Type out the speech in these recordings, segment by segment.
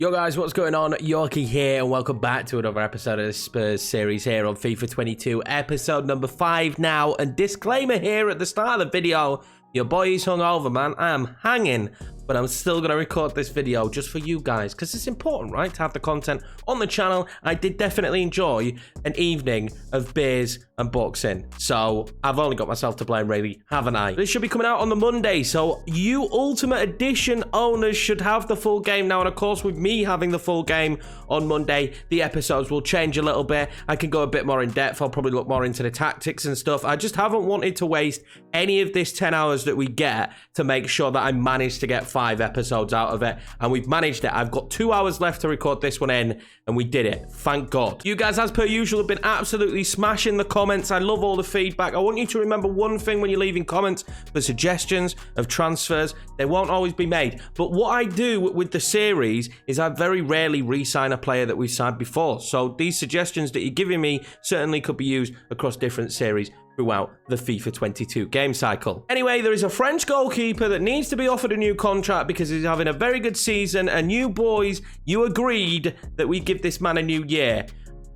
Yo guys, what's going on? Yorkie here, and welcome back to another episode of the Spurs series here on FIFA 22, episode number 5 now. And disclaimer here at the start of the video, your boy is hungover, man. I am hanging, but I'm still going to record this video just for you guys, because it's important, right, to have the content on the channel. I did definitely enjoy an evening of beers and boxing, so I've only got myself to blame, really, haven't I? This should be coming out on the Monday, so you Ultimate Edition owners should have the full game now. And of course, with me having the full game on Monday, the episodes will change a little bit. I can go a bit more in depth. I'll probably look more into the tactics and stuff. I just haven't wanted to waste any of this 10 hours that we get to make sure that I manage to get 5 episodes out of it, and we've managed it. I've got 2 hours left to record this one in, and we did it, thank God. You guys, as per usual, have been absolutely smashing the comments. I love all the feedback. I want you to remember one thing when you're leaving comments: for suggestions of transfers, they won't always be made, but what I do with the series is I very rarely re-sign a player that we've signed before, so these suggestions that you're giving me certainly could be used across different series throughout the FIFA 22 game cycle. Anyway, there is a French goalkeeper that needs to be offered a new contract because he's having a very good season, and you boys, you agreed that we give this man a new year.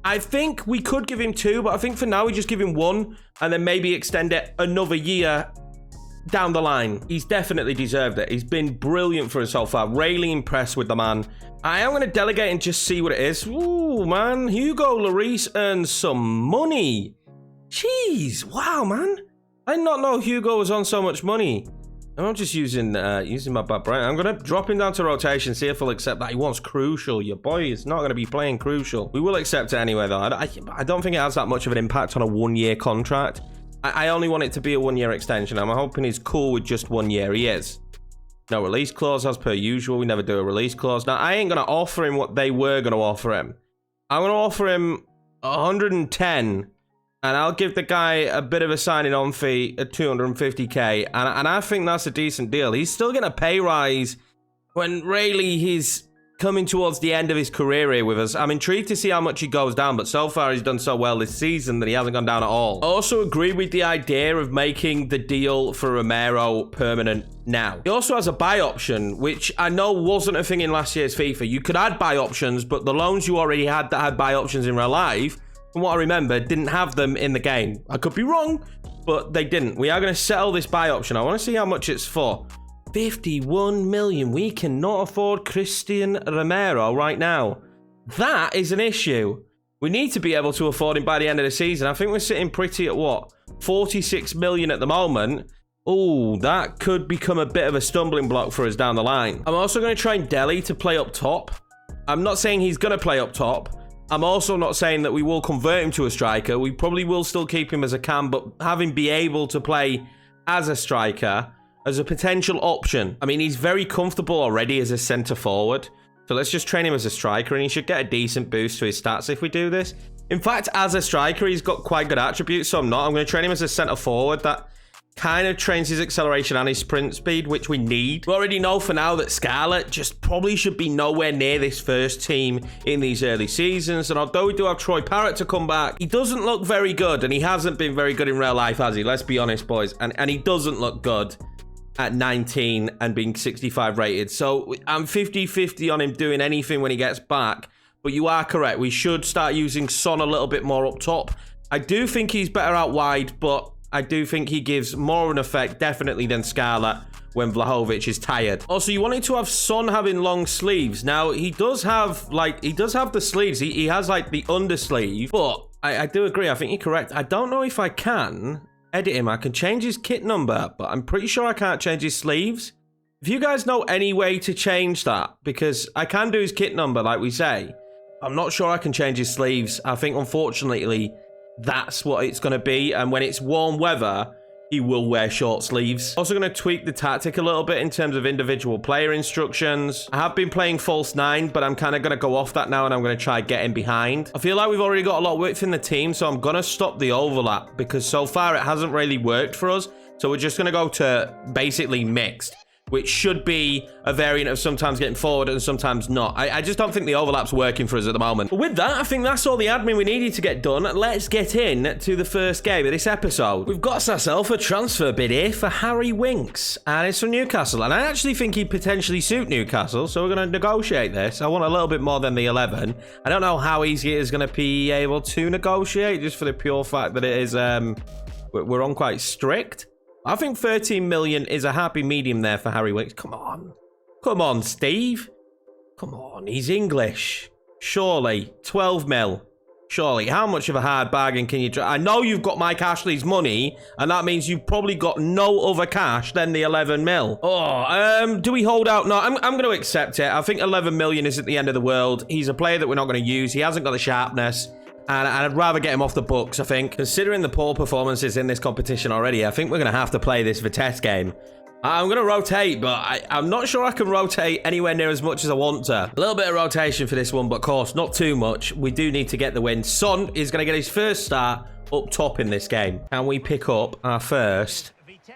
I think we could give him 2, but I think for now we just give him 1 and then maybe extend it another year down the line. He's definitely deserved it. He's been brilliant for us so far. Really impressed with the man. I am going to delegate and just see what it is. Ooh, man. Hugo Lloris earns some money. Jeez, wow, man. I did not know Hugo was on so much money. I'm just using my bad brain. I'm going to drop him down to rotation, see if he'll accept that. He wants crucial. Your boy is not going to be playing crucial. We will accept it anyway, though. I don't think it has that much of an impact on a 1-year contract. I only want it to be a 1-year extension. I'm hoping he's cool with just 1 year. He is. No release clause as per usual. We never do a release clause. Now, I ain't going to offer him what they were going to offer him. I'm going to offer him 110. And I'll give the guy a bit of a signing on fee at 250k. And I think that's a decent deal. He's still getting a pay rise when really he's coming towards the end of his career here with us. I'm intrigued to see how much he goes down, but so far he's done so well this season that he hasn't gone down at all. I also agree with the idea of making the deal for Romero permanent now. He also has a buy option, which I know wasn't a thing in last year's FIFA. You could add buy options, but the loans you already had that had buy options in real life, from what I remember, didn't have them in the game. I could be wrong, but they didn't. We are going to settle this buy option. I want to see how much it's for. 51 million. We cannot afford Christian Romero right now. That is an issue. We need to be able to afford him by the end of the season. I think we're sitting pretty at what? 46 million at the moment. Oh, that could become a bit of a stumbling block for us down the line. I'm also going to train Dele to play up top. I'm not saying he's going to play up top. I'm also not saying that we will convert him to a striker. We probably will still keep him as a cam, but have him be able to play as a striker as a potential option. I mean, he's very comfortable already as a centre forward. So let's just train him as a striker, and he should get a decent boost to his stats if we do this. In fact, as a striker, he's got quite good attributes, so I'm going to train him as a centre forward. That kind of trains his acceleration and his sprint speed, which we need. We already know for now that Scarlett just probably should be nowhere near this first team in these early seasons. And although we do have Troy Parrott to come back, he doesn't look very good, and he hasn't been very good in real life, has he? Let's be honest, boys. And he doesn't look good at 19 and being 65 rated. So I'm 50-50 on him doing anything when he gets back. But you are correct. We should start using Son a little bit more up top. I do think he's better out wide, but I do think he gives more of an effect, definitely, than Scarlett when Vlahovic is tired. Also, you wanted to have Son having long sleeves. Now, he does have the sleeves. He has, like, the undersleeve. But I do agree. I think you're correct. I don't know if I can edit him. I can change his kit number, but I'm pretty sure I can't change his sleeves. If you guys know any way to change that, because I can do his kit number, like we say, I'm not sure I can change his sleeves. I think, unfortunately, that's what it's going to be, and when it's warm weather, he will wear short sleeves. Also going to tweak the tactic a little bit in terms of individual player instructions. I have been playing false 9, but I'm kind of going to go off that now, and I'm going to try getting behind. I feel like we've already got a lot of width in the team, so I'm going to stop the overlap, because so far it hasn't really worked for us. So we're just going to go to basically mixed. which should be a variant of sometimes getting forward and sometimes not. I just don't think the overlap's working for us at the moment. But with that, I think that's all the admin we needed to get done. Let's get in to the first game of this episode. We've got ourselves a transfer bid here for Harry Winks, and it's from Newcastle. And I actually think he'd potentially suit Newcastle, so we're going to negotiate this. I want a little bit more than the 11. I don't know how easy it is going to be able to negotiate, just for the pure fact that it is, we're on quite strict. I think 13 million is a happy medium there for Harry Winks. Come on. Come on, Steve. Come on, he's English. Surely. 12 mil. Surely. How much of a hard bargain can you try? I know you've got Mike Ashley's money, and that means you've probably got no other cash than the 11 mil. Oh, do we hold out? No, I'm going to accept it. I think 11 million isn't the end of the world. He's a player that we're not going to use. He hasn't got the sharpness. And I'd rather get him off the books, I think. Considering the poor performances in this competition already, I think we're going to have to play this Vitesse game. I'm going to rotate, but I'm not sure I can rotate anywhere near as much as I want to. A little bit of rotation for this one, but of course, not too much. We do need to get the win. Son is going to get his first start up top in this game. Can we pick up our first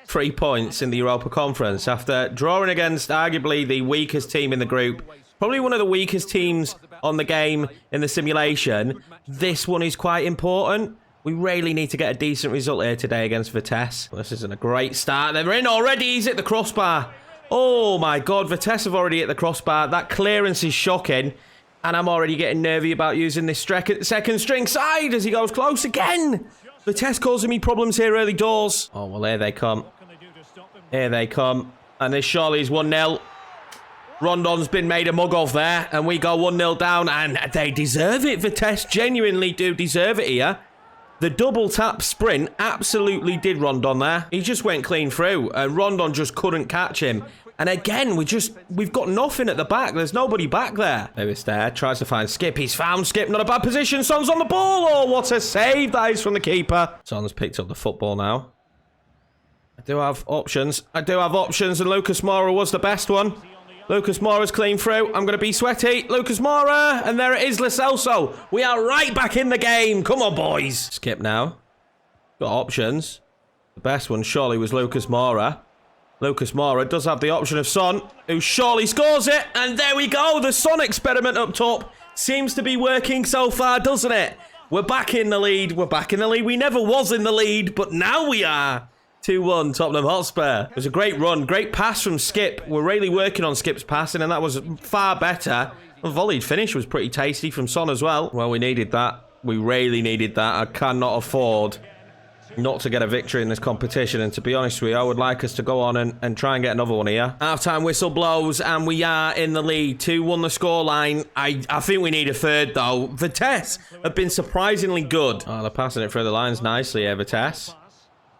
3 points in the Europa Conference after drawing against arguably the weakest team in the group? Probably one of the weakest teams on the game in the simulation. This one is quite important. We really need to get a decent result here today against Vitesse. This isn't a great start. They're in already. He's hit the crossbar. Oh my God, Vitesse have already hit the crossbar. That clearance is shocking. And I'm already getting nervy about using this second string side as he goes close again. Vitesse causing me problems here early doors. Oh, well, here they come. Here they come. And this surely is 1-0. Rondon's been made a mug of there, and we go 1-0 down, and they deserve it. Vitesse genuinely do deserve it here. The double tap sprint absolutely did Rondon there. He just went clean through, and Rondon just couldn't catch him. And again, we've got nothing at the back. There's nobody back there. Lewis there, tries to find Skip. He's found Skip, not a bad position. Son's on the ball. Oh, what a save that is from the keeper. Son's picked up the football now. I do have options. And Lucas Moura was the best one. Lucas Moura's clean through. I'm going to be sweaty. Lucas Moura. And there it is, Lo Celso. We are right back in the game. Come on, boys. Skip now. Got options. The best one surely was Lucas Moura. Lucas Moura does have the option of Son, who surely scores it. And there we go. The Son experiment up top seems to be working so far, doesn't it? We're back in the lead. We're back in the lead. We never was in the lead, but now we are. 2-1 Tottenham Hotspur. It was a great run. Great pass from Skip. We're really working on Skip's passing, and that was far better. The volleyed finish was pretty tasty from Son as well. Well, we needed that. We really needed that. I cannot afford not to get a victory in this competition, and to be honest with you, I would like us to go on and try and get another one here. Half-time whistle blows, and we are in the lead. 2-1 the scoreline. I think we need a third, though. Vitesse have been surprisingly good. Oh, they're passing it through the lines nicely here, Vitesse.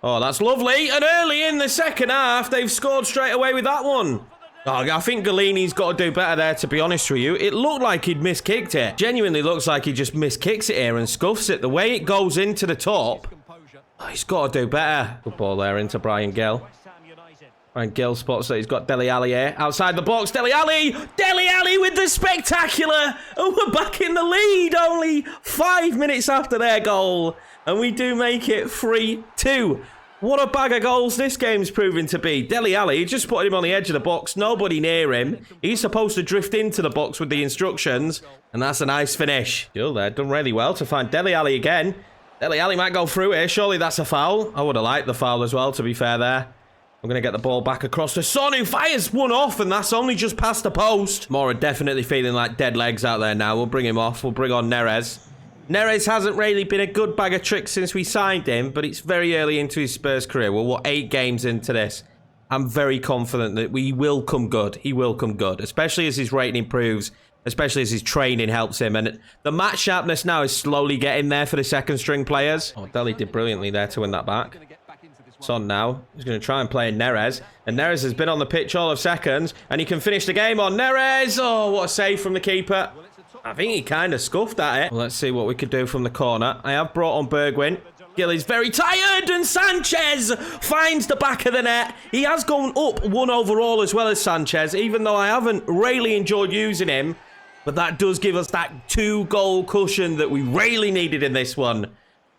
Oh, that's lovely. And early in the second half, they've scored straight away with that one. Oh, I think Galini's got to do better there, to be honest with you. It looked like he'd miskicked it. Genuinely looks like he just miskicks it here and scuffs it. The way it goes into the top, oh, he's got to do better. Good ball there into Brian Gill. Brian Gill spots that he's got Dele Alli here. Outside the box, Dele Alli! Dele Alli with the spectacular! And we're back in the lead only 5 minutes after their goal. And we do make it 3-2. What a bag of goals this game's proving to be. Dele Alli just put him on the edge of the box. Nobody near him. He's supposed to drift into the box with the instructions. And that's a nice finish. Still there, done really well to find Dele Alli again. Dele Alli might go through here. Surely that's a foul. I would have liked the foul as well, to be fair there. I'm going to get the ball back across to Son, who fires one off, and that's only just past the post. Moura definitely feeling like dead legs out there now. We'll bring him off. We'll bring on Neres. Neres hasn't really been a good bag of tricks since we signed him, but it's very early into his Spurs career. We're, what, 8 games into this? I'm very confident that we will come good. He will come good, especially as his rating improves, especially as his training helps him. And the match sharpness now is slowly getting there for the second string players. Oh, Dele did brilliantly there to win that back. Son now. He's going to try and play Neres. And Neres has been on the pitch all of seconds, and he can finish the game on Neres. Oh, what a save from the keeper. I think he kind of scuffed at it. Well, let's see what we could do from the corner. I have brought on Bergwijn. Gill is very tired, and Sanchez finds the back of the net. He has gone up 1 overall as well as Sanchez, even though I haven't really enjoyed using him. But that does give us that 2-goal cushion that we really needed in this one.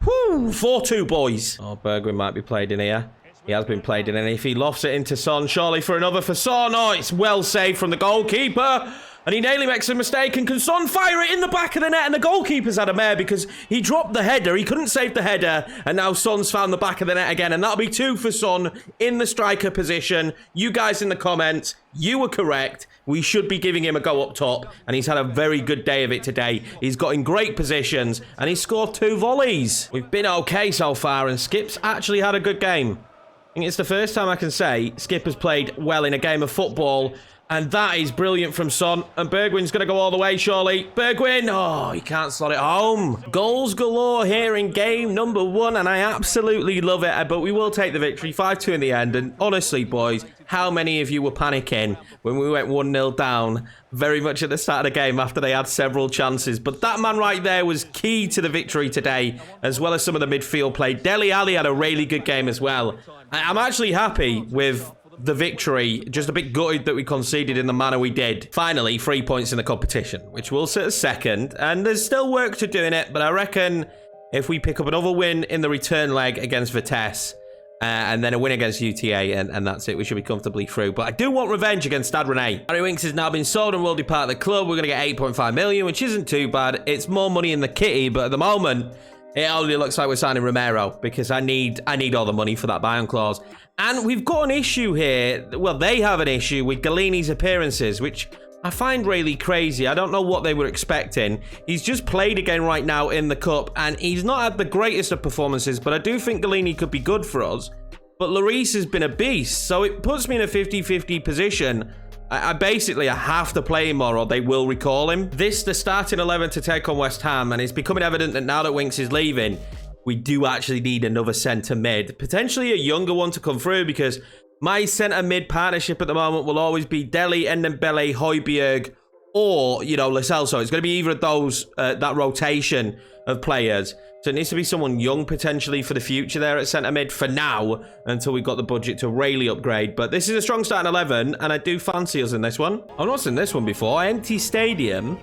Whew, 4-2, boys. Oh, Bergwijn might be played in here. He has been played in, and if he lofts it into Son, surely for another for Son. Oh, it's well saved from the goalkeeper. And he nearly makes a mistake, and can Son fire it in the back of the net? And the goalkeeper's had a mare because he dropped the header. He couldn't save the header, and now Son's found the back of the net again. And that'll be 2 for Son in the striker position. You guys in the comments, you were correct. We should be giving him a go up top, and he's had a very good day of it today. He's got in great positions, and he's scored 2 volleys. We've been okay so far, and Skip's actually had a good game. I think it's the first time I can say Skip has played well in a game of football. And that is brilliant from Son. And Bergwijn's going to go all the way, surely. Bergwijn, oh, he can't slot it home. Goals galore here in game number 1, and I absolutely love it. But we will take the victory, 5-2 in the end. And honestly, boys, how many of you were panicking when we went 1-0 down very much at the start of the game after they had several chances? But that man right there was key to the victory today, as well as some of the midfield play. Dele Alli had a really good game as well. I'm actually happy with the victory, just a bit gutted that we conceded in the manner we did. Finally, 3 points in the competition, which will sit as second, and there's still work to do in it, but I reckon if we pick up another win in the return leg against Vitesse, and then a win against UTA, and that's it, we should be comfortably through. But I do want revenge against Stade Rennais. Harry Winks has now been sold and will depart the club. We're going to get 8.5 million, which isn't too bad. It's more money in the kitty, but at the moment, it only looks like we're signing Romero, because I need all the money for that buy-on clause. And we've got an issue here. Well, they have an issue with Galini's appearances, which I find really crazy. I don't know what they were expecting. He's just played again right now in the cup, and he's not had the greatest of performances, but I do think Galini could be good for us. But Lloris has been a beast, so it puts me in a 50-50 position. I basically have to play him or they will recall him. This, the starting 11 to take on West Ham, and it's becoming evident that now that Winks is leaving, we do actually need another centre mid. Potentially a younger one to come through, because my centre mid partnership at the moment will always be Dele, Ndombele, Højbjerg, or, you know, Lo Celso. It's going to be either of those, that rotation of players. So it needs to be someone young potentially for the future there at centre mid for now, until we've got the budget to really upgrade. But this is a strong starting 11, and I do fancy us in this one. I've not seen this one before. Empty stadium,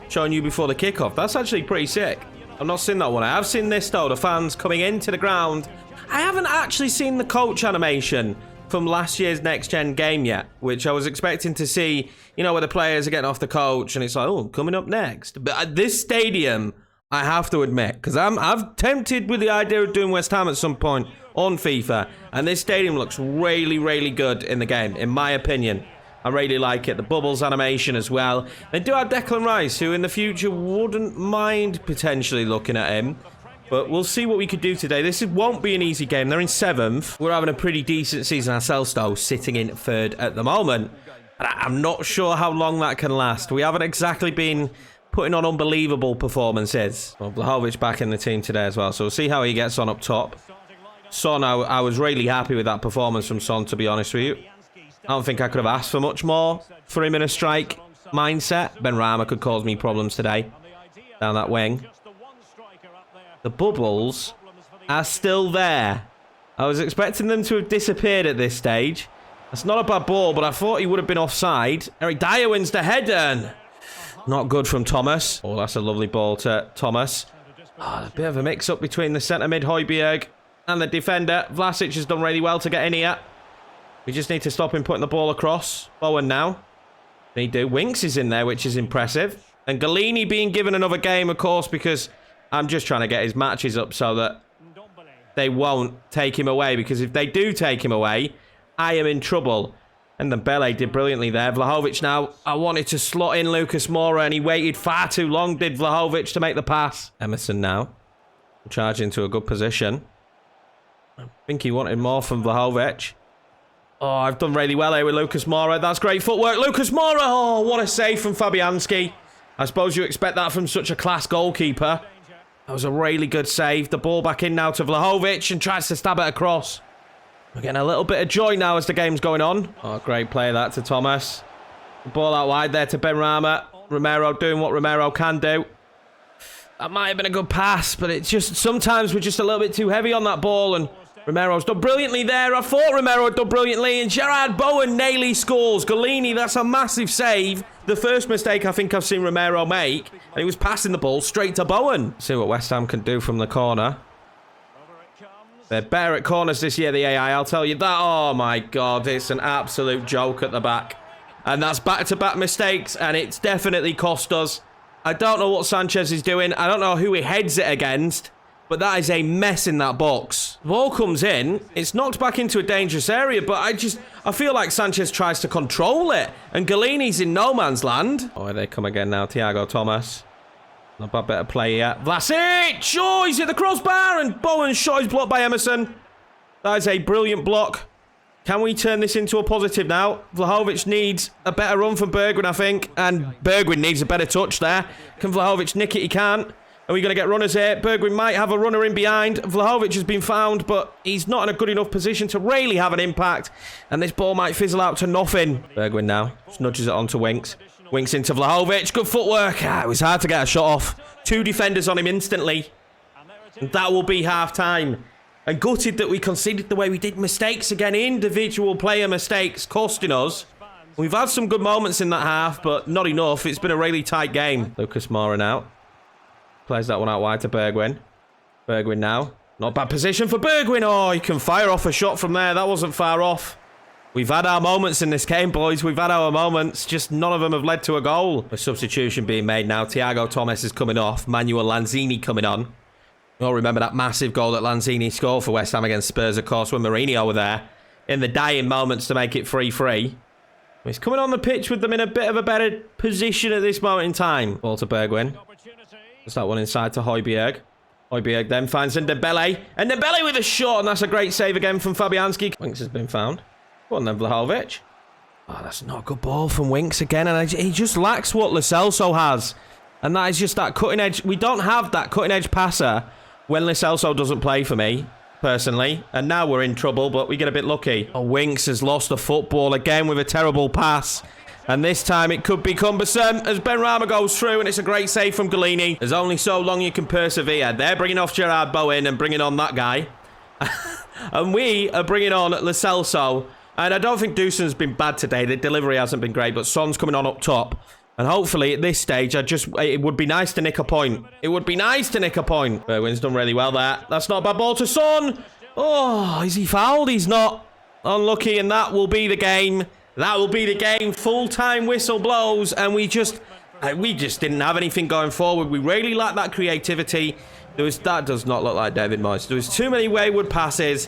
showing you before the kickoff. That's actually pretty sick. I've not seen that one. I have seen this though, the fans coming into the ground. I haven't actually seen the coach animation from last year's next gen game yet, which I was expecting to see, you know, where the players are getting off the coach and it's like, oh, coming up next. But at this stadium, I have to admit, because I'm tempted with the idea of doing West Ham at some point on FIFA, and this stadium looks really, really good in the game, in my opinion. I really like it. The bubbles animation as well. They do have Declan Rice, who in the future wouldn't mind potentially looking at him. But we'll see what we could do today. This won't be an easy game. They're in 7th. We're having a pretty decent season ourselves, though, sitting in 3rd at the moment. And I'm not sure how long that can last. We haven't exactly been putting on unbelievable performances. Well, Vlahovic back in the team today as well. So we'll see how he gets on up top. Son, I was really happy with that performance from Son, to be honest with you. I don't think I could have asked for much more for him in a strike mindset. Benrahma could cause me problems today down that wing. The bubbles are still there. I was expecting them to have disappeared at this stage. That's not a bad ball, but I thought he would have been offside. Eric Dyer wins the header. Not good from Thomas. Oh, that's a lovely ball to Thomas. Oh, a bit of a mix-up between the centre mid, Højbjerg, and the defender. Vlasic has done really well to get in here. We just need to stop him putting the ball across. Bowen now. They do. Winks is in there, which is impressive. And Galini being given another game, of course, because I'm just trying to get his matches up so that they won't take him away. Because if they do take him away, I am in trouble. And Ndombele did brilliantly there. Vlahovic now. I wanted to slot in Lucas Moura, and he waited far too long, did Vlahovic, to make the pass. Emerson now. Charge into a good position. I think he wanted more from Vlahovic. Oh, I've done really well here with Lucas Moura. That's great footwork. Lucas Moura. Oh, what a save from Fabianski. I suppose you expect that from such a class goalkeeper. That was a really good save. The ball back in now to Vlahovic and tries to stab it across. We're getting a little bit of joy now as the game's going on. Oh, great play that to Thomas. The ball out wide there to Benrahma. Romero doing what Romero can do. That might have been a good pass, but it's just sometimes we're just a little bit too heavy on that ball, and Romero's done brilliantly there. I thought Romero had done brilliantly, and Gerard Bowen nearly scores. Galini, that's a massive save. The first mistake I think I've seen Romero make, and he was passing the ball straight to Bowen. See what West Ham can do from the corner. They're better at corners this year, the AI, I'll tell you that. Oh, my God. It's an absolute joke at the back. And that's back-to-back mistakes, and it's definitely cost us. I don't know what Sanchez is doing. I don't know who he heads it against, but that is a mess in that box. The ball comes in. It's knocked back into a dangerous area, but I feel like Sanchez tries to control it, and Galini's in no man's land. Oh, here they come again now. Thiago Thomas. Not bad bit of play here. Vlasic! Oh, he's hit the crossbar, and Bowen's shot is blocked by Emerson. That is a brilliant block. Can we turn this into a positive now? Vlahovic needs a better run from Bergwijn, I think. And Bergwijn needs a better touch there. Can Vlahovic nick it? He can't. Are we going to get runners here? Bergwijn might have a runner in behind. Vlahovic has been found, but he's not in a good enough position to really have an impact. And this ball might fizzle out to nothing. Bergwijn now just nudges it onto Winks. Winks into Vlahovic. Good footwork. It was hard to get a shot off. 2 defenders on him instantly. And that will be half-time. And gutted that we conceded the way we did. Mistakes again, individual player mistakes costing us. We've had some good moments in that half, but not enough. It's been a really tight game. Lucas Moura now. Plays that one out wide to Bergwijn. Bergwijn now. Not bad position for Bergwijn. Oh, he can fire off a shot from there. That wasn't far off. We've had our moments in this game, boys. We've had our moments. Just none of them have led to a goal. A substitution being made now. Thiago Thomas is coming off. Manuel Lanzini coming on. We all remember that massive goal that Lanzini scored for West Ham against Spurs, of course, when Mourinho were there in the dying moments to make it 3-3. He's coming on the pitch with them in a bit of a better position at this moment in time. Ball to Bergwijn. There's that one inside to Højbjerg. Højbjerg then finds Ndombele. And Ndombele with a shot, and that's a great save again from Fabianski. Winks has been found. Go on then, Vlahovic. Oh, that's not a good ball from Winks again, and he just lacks what Lo Celso has. And that is just that cutting edge. We don't have that cutting edge passer when Lo Celso doesn't play for me, personally. And now we're in trouble, but we get a bit lucky. Oh, Winks has lost the football again with a terrible pass. And this time it could be cumbersome as Benrahma goes through, and it's a great save from Galini. There's only so long you can persevere. They're bringing off Gerard Bowen and bringing on that guy. And we are bringing on Lo Celso. And I don't think Dawson's been bad today. The delivery hasn't been great, but Son's coming on up top. And hopefully at this stage, it would be nice to nick a point. It would be nice to nick a point. Bergwijn's done really well there. That's not a bad ball to Son. Oh, is he fouled? He's not. Unlucky, and that will be the game. That will be the game. Full-time whistle blows, and we just didn't have anything going forward. We really lacked that creativity. That does not look like David Moyes. There was too many wayward passes.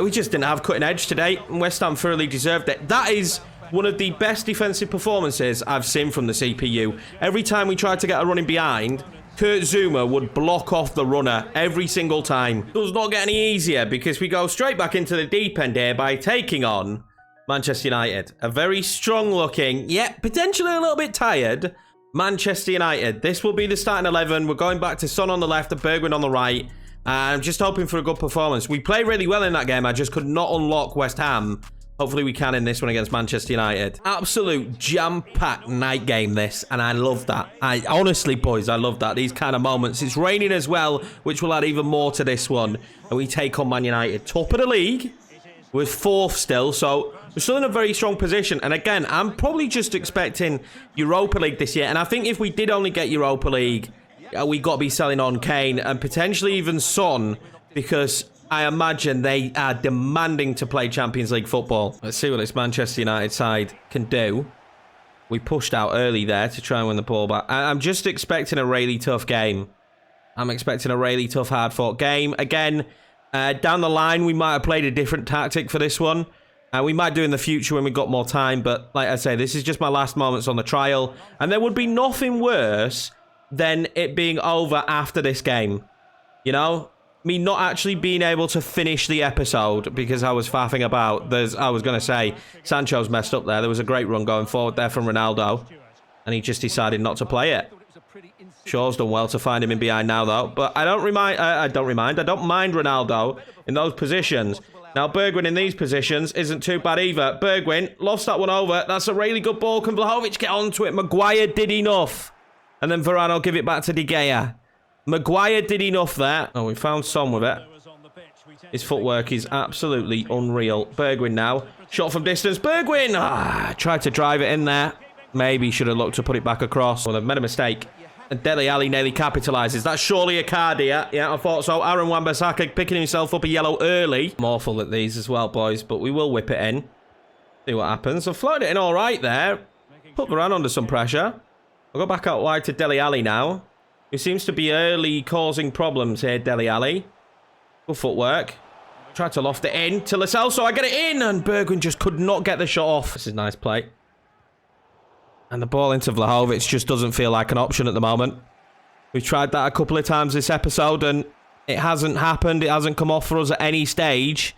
We just didn't have cutting edge today, and West Ham thoroughly deserved it. That is one of the best defensive performances I've seen from the CPU. Every time we tried to get a running behind, Kurt Zouma would block off the runner every single time. It does not get any easier because we go straight back into the deep end here by taking on Manchester United. A very strong-looking, yet potentially a little bit tired, Manchester United. This will be the starting 11. We're going back to Son on the left and Bergwijn on the right. I'm just hoping for a good performance. We played really well in that game. I just could not unlock West Ham. Hopefully we can in this one against Manchester United. Absolute jam-packed night game this, and I love that. Honestly, boys, I love that. These kind of moments. It's raining as well, which will add even more to this one. And we take on Man United. Top of the league. We're 4th still, so we're still in a very strong position. And again, I'm probably just expecting Europa League this year. And I think if we did only get Europa League, we got to be selling on Kane and potentially even Son, because I imagine they are demanding to play Champions League football. Let's see what this Manchester United side can do. We pushed out early there to try and win the ball back. I'm just expecting a really tough game. I'm expecting a really tough, hard-fought game. Again, down the line, we might have played a different tactic for this one. We might do in the future when we've got more time. But like I say, this is just my last moments on the trial. And there would be nothing worse than it being over after this game. You know? Me not actually being able to finish the episode because I was faffing about. I was going to say, Sancho's messed up there. There was a great run going forward there from Ronaldo. And he just decided not to play it. Shaw's done well to find him in behind now, though. But I don't mind Ronaldo in those positions. Now, Bergwijn in these positions isn't too bad either. Bergwijn lost that one over. That's a really good ball. Can Vlahovic get onto it? Maguire did enough. And then Varane will give it back to De Gea. Maguire did enough there. Oh, we found Son with it. His footwork is absolutely unreal. Bergwijn now. Shot from distance. Bergwijn! Tried to drive it in there. Maybe should have looked to put it back across. Well, they've made a mistake. And Dele Alli nearly capitalises. That's surely a card here. Yeah, I thought so. Aaron Wan-Bissaka picking himself up a yellow early. I'm awful at these as well, boys, but we will whip it in. See what happens. I've floated it in all right there. Put Varane under some pressure. I'll go back out wide to Dele Alli now. Who seems to be early causing problems here, Dele Alli. Good footwork. Tried to loft it in to Lo Celso. I get it in, and Bergwijn just could not get the shot off. This is nice play. And the ball into Vlahovic just doesn't feel like an option at the moment. We've tried that a couple of times this episode, and it hasn't happened. It hasn't come off for us at any stage.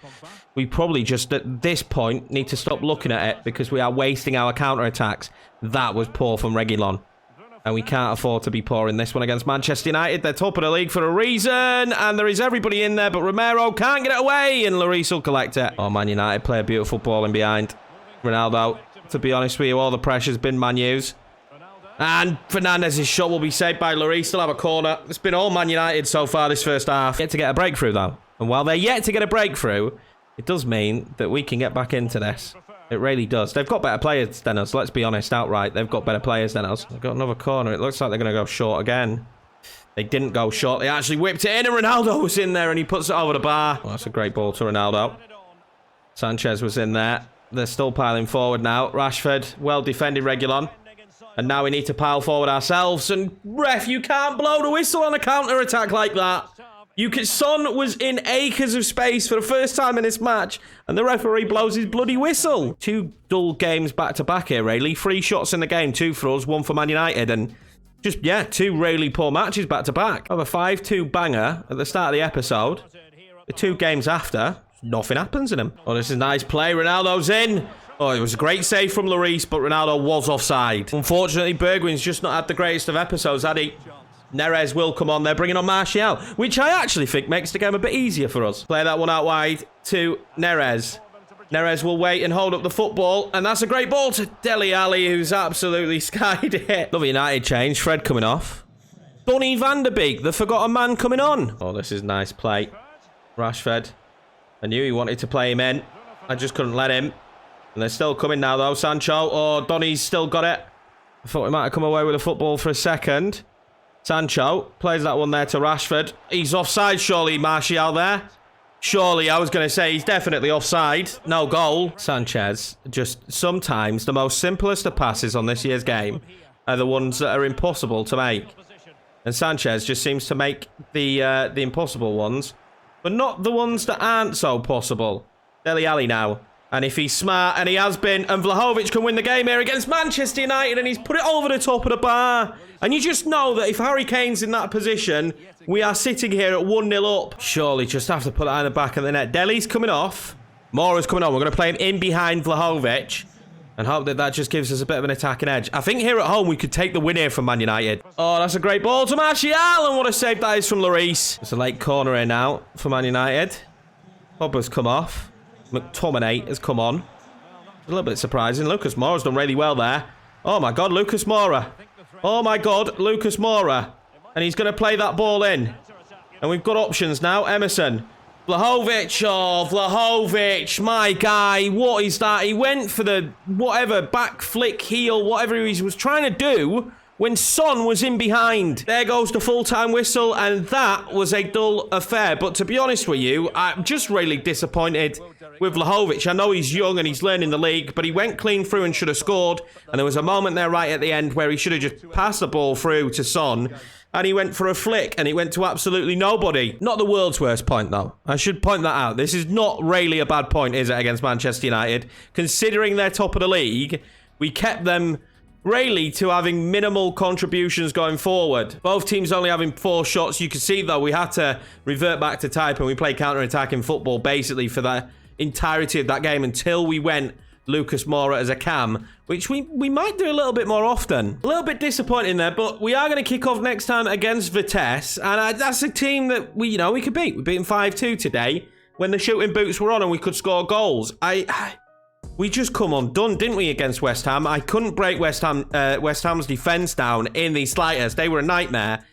We probably just, at this point, need to stop looking at it because we are wasting our counter-attacks. That was poor from Reguilón. And we can't afford to be poor in this one against Manchester United. They're top of the league for a reason. And there is everybody in there, but Romero can't get it away. And Lloris will collect it. Oh, Man United play a beautiful ball in behind. Ronaldo, to be honest with you, all the pressure's been Man U's. And Fernandez's shot will be saved by Lloris. Still have a corner. It's been all Man United so far this first half. Yet to get a breakthrough, though. And while they're yet to get a breakthrough, it does mean that we can get back into this. It really does. They've got better players than us. Let's be honest outright. They've got better players than us. They've got another corner. It looks like they're going to go short again. They didn't go short. They actually whipped it in, and Ronaldo was in there, and he puts it over the bar. Oh, that's a great ball to Ronaldo. Sanchez was in there. They're still piling forward now. Rashford, well defended, Reguilón. And now we need to pile forward ourselves. And ref, you can't blow the whistle on a counter-attack like that. Son was in acres of space for the first time in this match, and the referee blows his bloody whistle. 2 dull games back-to-back here, really. 3 shots in the game, 2 for us, 1 for Man United, and just, yeah, 2 really poor matches back-to-back. Of a 5-2 banger at the start of the episode. The 2 games after, nothing happens in them. Oh, this is a nice play. Ronaldo's in. Oh, it was a great save from Lloris, but Ronaldo was offside. Unfortunately, Bergwijn's just not had the greatest of episodes, had he? Neres will come on. They're bringing on Martial, which I actually think makes the game a bit easier for us. Play that one out wide to Neres. Neres will wait and hold up the football, and that's a great ball to Dele Alli, who's absolutely skied it. Love United change. Fred coming off. Donny van der Beek, the forgotten man, coming on. Oh, this is nice play. Rashford. I knew he wanted to play him in. I just couldn't let him. And they're still coming now, though. Sancho. Oh, Donny's still got it. I thought we might have come away with the football for a second. Sancho plays that one there to Rashford. He's offside, surely, Martial there. Surely, I was going to say he's definitely offside. No goal. Sanchez, just sometimes the most simplest of passes on this year's game are the ones that are impossible to make. And Sanchez just seems to make the impossible ones, but not the ones that aren't so possible. Dele Alli now. And if he's smart, and he has been, and Vlahovic can win the game here against Manchester United, and he's put it over the top of the bar. And you just know that if Harry Kane's in that position, we are sitting here at 1-0 up. Surely just have to put that in the back of the net. Dele's coming off. Mora's coming on. We're going to play him in behind Vlahovic. And hope that that just gives us a bit of an attacking edge. I think here at home, we could take the win here from Man United. Oh, that's a great ball to Martial. And what a save that is from Lloris. It's a late corner here now for Man United. Pogba's come off. McTominay has come on. A little bit surprising. Lucas Moura's done really well there. Oh my God, Lucas Moura. Oh my God, Lucas Moura. And he's going to play that ball in. And we've got options now. Emerson. Vlahovic. Oh, Vlahovic. My guy. What is that? He went for the whatever, back flick, heel, whatever he was trying to do when Son was in behind. There goes the full-time whistle, and that was a dull affair. But to be honest with you, I'm just really disappointed with Vlahovic. I know he's young and he's learning the league, but he went clean through and should have scored. And there was a moment there right at the end where he should have just passed the ball through to Son, and he went for a flick, and it went to absolutely nobody. Not the world's worst point, though. I should point that out. This is not really a bad point, is it, against Manchester United? Considering they're top of the league, we kept them really to having minimal contributions going forward. Both teams only having 4 shots. You can see, though, we had to revert back to type, and we played counter-attacking football, basically, for the entirety of that game until we went Lucas Moura as a cam, which we might do a little bit more often. A little bit disappointing there, but we are going to kick off next time against Vitesse, and that's a team that we could beat. We beat them 5-2 today when the shooting boots were on and we could score goals. We just come undone, didn't we, against West Ham? I couldn't break West Ham's defence down in the slightest. They were a nightmare.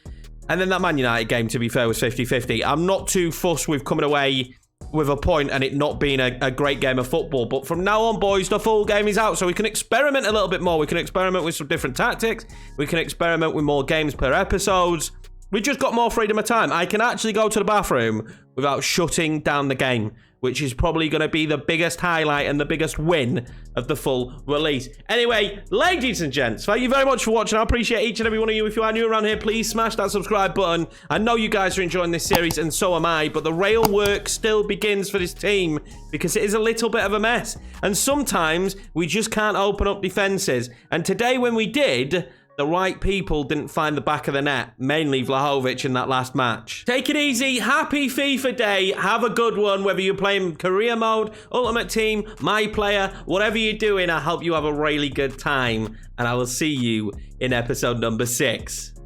And then that Man United game, to be fair, was 50-50. I'm not too fussed with coming away with a point and it not being a great game of football. But from now on, boys, the full game is out, so we can experiment a little bit more. We can experiment with some different tactics. We can experiment with more games per episodes. We just got more freedom of time. I can actually go to the bathroom without shutting down the game, which is probably going to be the biggest highlight and the biggest win of the full release. Anyway, ladies and gents, thank you very much for watching. I appreciate each and every one of you. If you are new around here, please smash that subscribe button. I know you guys are enjoying this series, and so am I, but the real work still begins for this team because it is a little bit of a mess. And sometimes we just can't open up defenses. And today when we did, the right people didn't find the back of the net, mainly Vlahovic in that last match. Take it easy. Happy FIFA Day. Have a good one, whether you're playing career mode, Ultimate Team, My Player, whatever you're doing, I hope you have a really good time, and I will see you in episode number 6.